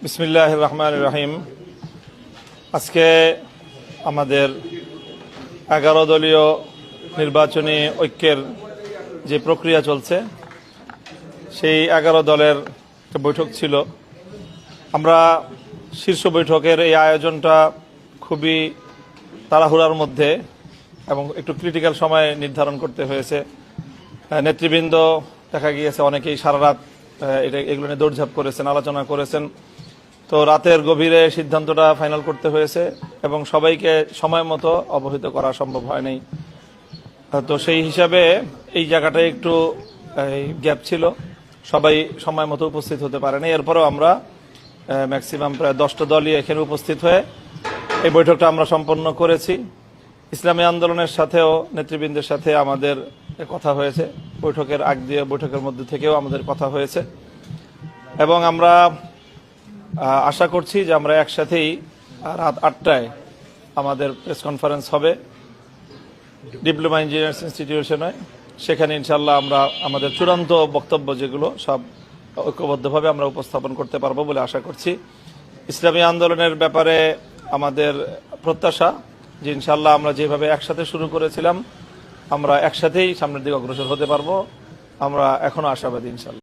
বিসমিল্লাহির রহমানির রহিম। আজকে আমাদের 11 দলীয় নির্বাচনী ঐক্যের যে প্রক্রিয়া চলছে, সেই 11 দলের একটা বৈঠক ছিল। আমরা শীর্ষ বৈঠকের এই আয়োজনটা খুবই তাড়াহুড়ার মধ্যে এবং একটু ক্রিটিক্যাল সময় নির্ধারণ করতে হয়েছে। নেতৃবৃন্দ দেখা গিয়েছে অনেকেই সারা রাত এগুলো নিয়ে দৌড়ঝাঁপ করেছেন, আলোচনা করেছেন। তো রাতের গভীরে সিদ্ধান্তটা ফাইনাল করতে হয়েছে এবং সবাইকে সময় মতো অবহিত করা সম্ভব হয়নি। তো সেই হিসাবে এই জায়গাটায় একটু গ্যাপ ছিল, সবাই সময় মতো উপস্থিত হতে পারেনি। এরপরেও আমরা ম্যাক্সিমাম প্রায় 10টা দলই এখানে উপস্থিত হয়ে এই বৈঠকটা আমরা সম্পন্ন করেছি। ইসলামী আন্দোলনের সাথেও নেতৃবৃন্দের সাথে আমাদের কথা হয়েছে, বৈঠকের আগ দিয়ে বৈঠকের মধ্যে থেকেও আমাদের কথা হয়েছে এবং আমরা আশা করছি যে আমরা একসাথেই রাত 8টায় আমাদের প্রেস কনফারেন্স হবে ডিপ্লোমা ইঞ্জিনিয়ার্স ইনস্টিটিউশনে। সেখানে ইনশাল্লাহ আমরা আমাদের চূড়ান্ত বক্তব্য যেগুলো সব ঐক্যবদ্ধভাবে আমরা উপস্থাপন করতে পারবো বলে আশা করছি। ইসলামী আন্দোলনের ব্যাপারে আমাদের প্রত্যাশা যে ইনশাল্লাহ আমরা যেভাবে একসাথে শুরু করেছিলাম আমরা একসাথেই সামনের দিকে অগ্রসর হতে পারবো। আমরা এখনো আশাবাদী ইনশাল্লাহ।